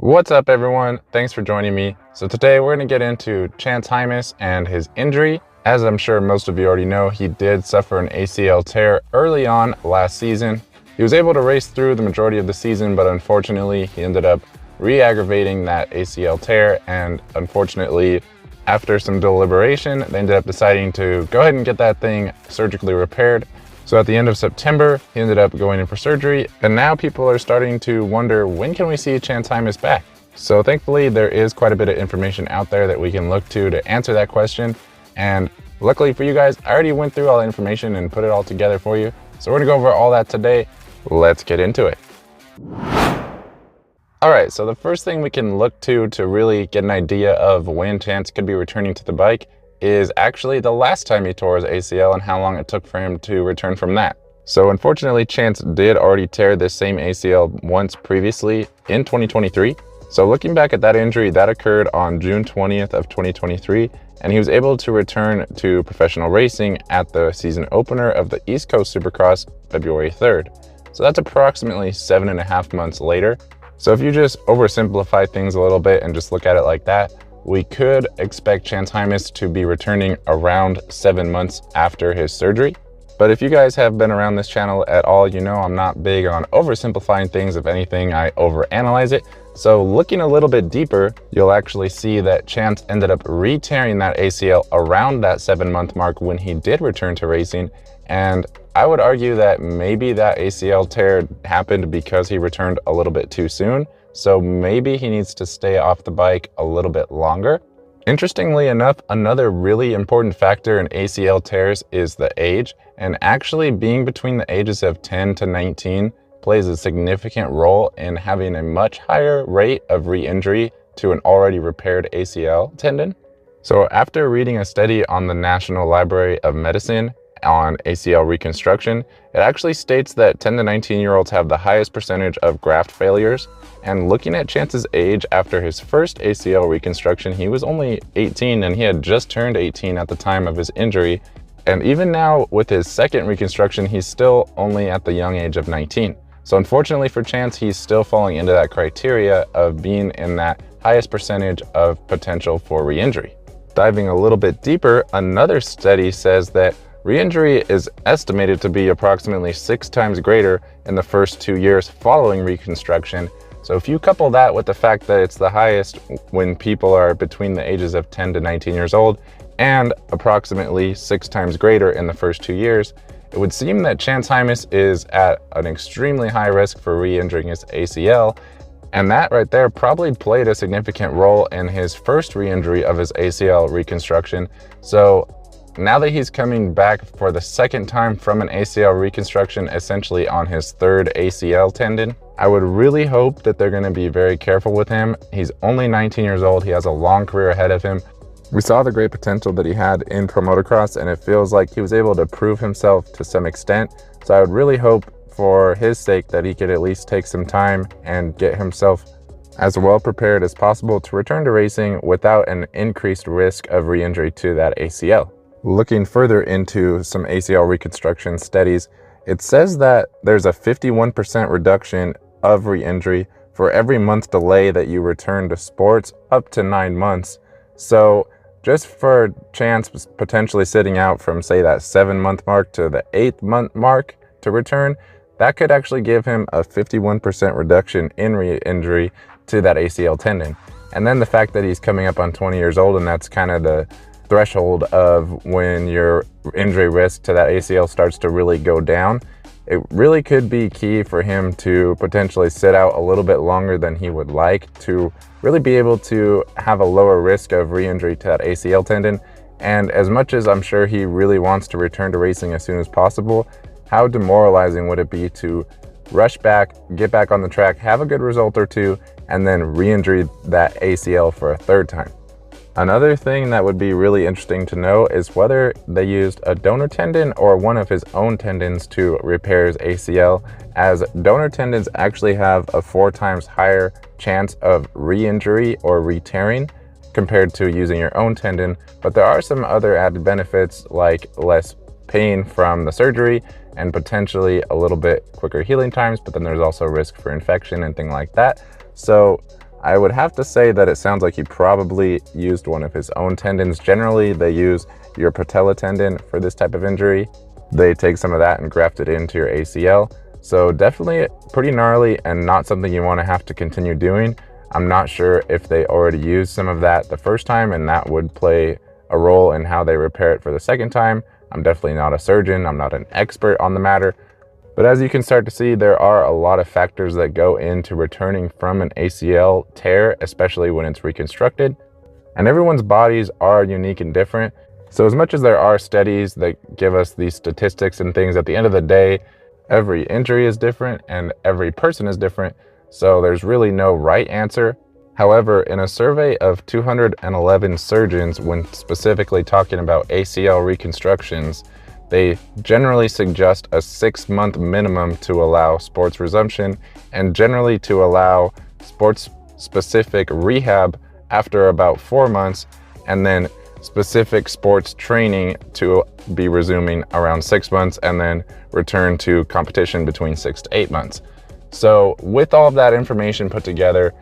What's up, everyone? Thanks for joining me. So today we're going to get into Chance Hymas and his injury. As I'm sure most of you already know, he did suffer an ACL tear early on last season. He was able to race through the majority of the season, but unfortunately he ended up re-aggravating that ACL tear, and unfortunately after some deliberation they ended up deciding to go ahead and get that thing surgically repaired. So at the end of September, he ended up going in for surgery, and now people are starting to wonder, when can we see Chance Hymas back? So thankfully, there is quite a bit of information out there that we can look to answer that question. And luckily for you guys, I already went through all the information and put it all together for you. So we're gonna go over all that today. Let's get into it. All right, so the first thing we can look to really get an idea of when Chance could be returning to the bike is actually the last time he tore his ACL and how long it took for him to return from that. So unfortunately, Chance did already tear this same ACL once previously in 2023. So looking back at that injury, that occurred on June 20th of 2023, and he was able to return to professional racing at the season opener of the East Coast Supercross, February 3rd. So that's approximately 7.5 months later. So if you just oversimplify things a little bit and just look at it like that, we could expect Chance Hymas to be returning around 7 months after his surgery. But if you guys have been around this channel at all, you know I'm not big on oversimplifying things. If anything, I overanalyze it. So looking a little bit deeper, you'll actually see that Chance ended up re-tearing that ACL around that 7-month mark when he did return to racing. And I would argue that maybe that ACL tear happened because he returned a little bit too soon. So maybe he needs to stay off the bike a little bit longer. Interestingly enough, another really important factor in ACL tears is the age, and actually being between the ages of 10 to 19 plays a significant role in having a much higher rate of re-injury to an already repaired ACL tendon. So after reading a study on the National Library of Medicine on ACL reconstruction, it actually states that 10 to 19-year-olds have the highest percentage of graft failures. And looking at Chance's age after his first ACL reconstruction, he was only 18, and he had just turned 18 at the time of his injury. And even now with his second reconstruction, he's still only at the young age of 19. So unfortunately for Chance, he's still falling into that criteria of being in that highest percentage of potential for re-injury. Diving a little bit deeper, another study says that re-injury is estimated to be approximately 6 times greater in the first 2 years following reconstruction. So if you couple that with the fact that it's the highest when people are between the ages of 10 to 19 years old and approximately 6 times greater in the first 2 years, it would seem that Chance Hymas is at an extremely high risk for re-injuring his ACL. And that right there probably played a significant role in his first re-injury of his ACL reconstruction. So now that he's coming back for the second time from an ACL reconstruction, essentially on his third ACL tendon, I would really hope that they're going to be very careful with him. He's only 19 years old. He has a long career ahead of him. We saw the great potential that he had in pro motocross, and it feels like he was able to prove himself to some extent. So I would really hope for his sake that he could at least take some time and get himself as well prepared as possible to return to racing without an increased risk of re-injury to that ACL. Looking further into some ACL reconstruction studies, it says that there's a 51% reduction of re-injury for every month delay that you return to sports up to 9 months. So just for Chance potentially sitting out from, say, that 7-month mark to the 8-month mark to return, that could actually give him a 51% reduction in re-injury to that ACL tendon. And then the fact that he's coming up on 20 years old, and that's kind of the threshold of when your injury risk to that ACL starts to really go down, it really could be key for him to potentially sit out a little bit longer than he would like to really be able to have a lower risk of re-injury to that ACL tendon. And as much as I'm sure he really wants to return to racing as soon as possible, how demoralizing would it be to rush back, get back on the track, have a good result or two, and then re-injure that ACL for a third time? Another thing that would be really interesting to know is whether they used a donor tendon or one of his own tendons to repair his ACL, as donor tendons actually have a 4 times higher chance of re-injury or re-tearing compared to using your own tendon. But there are some other added benefits like less pain from the surgery and potentially a little bit quicker healing times, but then there's also risk for infection and things like that. So I would have to say that it sounds like he probably used one of his own tendons. Generally, they use your patella tendon for this type of injury. They take some of that and graft it into your ACL. So definitely pretty gnarly and not something you want to have to continue doing. I'm not sure if they already used some of that the first time and that would play a role in how they repair it for the second time. I'm definitely not a surgeon. I'm not an expert on the matter. But as you can start to see, there are a lot of factors that go into returning from an ACL tear, especially when it's reconstructed. And everyone's bodies are unique and different. So as much as there are studies that give us these statistics and things, at the end of the day, every injury is different and every person is different. So there's really no right answer. However, in a survey of 211 surgeons, when specifically talking about ACL reconstructions, they generally suggest a 6-month minimum to allow sports resumption and generally to allow sports-specific rehab after about 4 months, and then specific sports training to be resuming around 6 months, and then return to competition between 6 to 8 months. So with all of that information put together,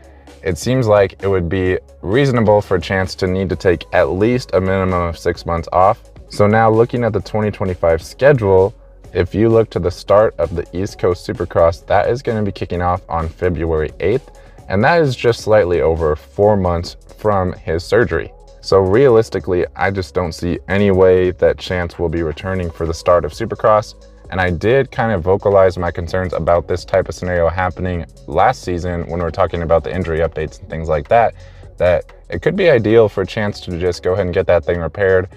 it seems like it would be reasonable for Chance to need to take at least a minimum of 6 months off. So now looking at the 2025 schedule, if you look to the start of the East Coast Supercross, that is going to be kicking off on February 8th, and that is just slightly over 4 months from his surgery. So realistically, I just don't see any way that Chance will be returning for the start of Supercross. And I did kind of vocalize my concerns about this type of scenario happening last season when we were talking about the injury updates and things like that, that it could be ideal for Chance to just go ahead and get that thing repaired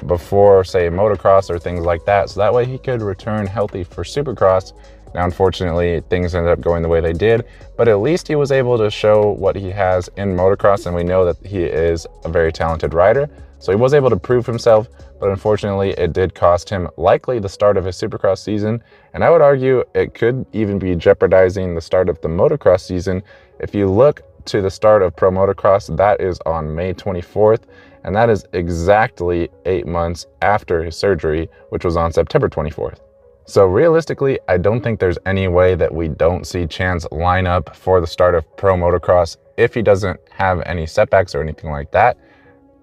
before, say, motocross or things like that. So that way he could return healthy for Supercross. Now, unfortunately, things ended up going the way they did, but at least he was able to show what he has in motocross, and we know that he is a very talented rider. So he was able to prove himself, but unfortunately it did cost him likely the start of his Supercross season. And I would argue it could even be jeopardizing the start of the motocross season. If you look to the start of Pro Motocross, that is on May 24th, and that is exactly 8 months after his surgery, which was on September 24th. So realistically, I don't think there's any way that we don't see Chance line up for the start of Pro Motocross if he doesn't have any setbacks or anything like that.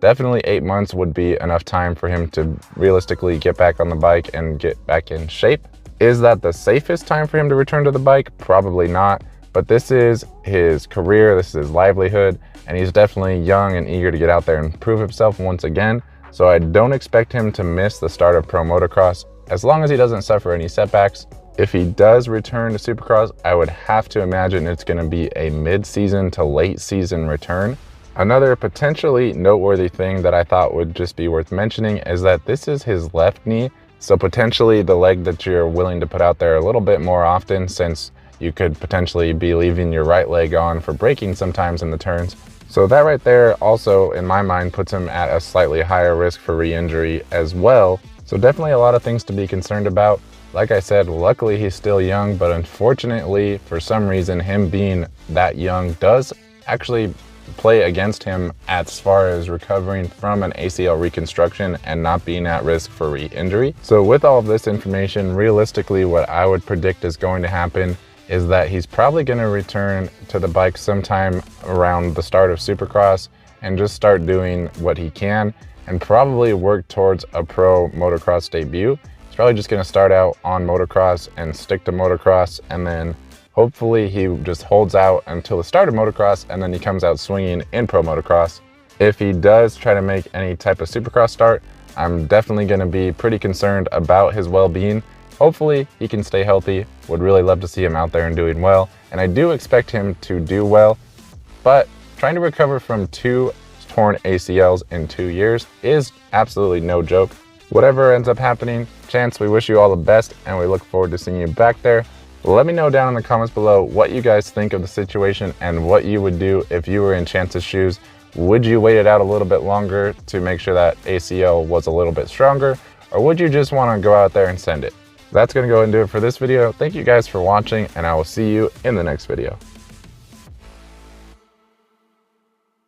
Definitely 8 months would be enough time for him to realistically get back on the bike and get back in shape. Is that the safest time for him to return to the bike? Probably not, but this is his career, this is his livelihood, and he's definitely young and eager to get out there and prove himself once again. So I don't expect him to miss the start of Pro Motocross as long as he doesn't suffer any setbacks. If he does return to Supercross, I would have to imagine it's going to be a mid-season to late season return. Another potentially noteworthy thing that I thought would just be worth mentioning is that this is his left knee. So potentially the leg that you're willing to put out there a little bit more often, since you could potentially be leaving your right leg on for braking sometimes in the turns. So that right there also, in my mind, puts him at a slightly higher risk for re-injury as well. So definitely a lot of things to be concerned about. Like I said, luckily he's still young, but unfortunately, for some reason, him being that young does actually play against him as far as recovering from an ACL reconstruction and not being at risk for re-injury. So with all of this information, realistically, what I would predict is going to happen is that he's probably going to return to the bike sometime around the start of Supercross and just start doing what he can and probably work towards a pro motocross debut. He's probably just going to start out on motocross and stick to motocross, and then hopefully he just holds out until the start of motocross and then he comes out swinging in pro motocross. If he does try to make any type of Supercross start, I'm definitely going to be pretty concerned about his well-being. Hopefully he can stay healthy. Would really love to see him out there and doing well, and I do expect him to do well, but trying to recover from 2 torn ACLs in 2 years is absolutely no joke. Whatever ends up happening, Chance, we wish you all the best, and we look forward to seeing you back there. Let me know down in the comments below what you guys think of the situation and what you would do if you were in Chance's shoes. Would you wait it out a little bit longer to make sure that ACL was a little bit stronger, or would you just want to go out there and send it? That's going to go and do it for this video. Thank you guys for watching, and I will see you in the next video.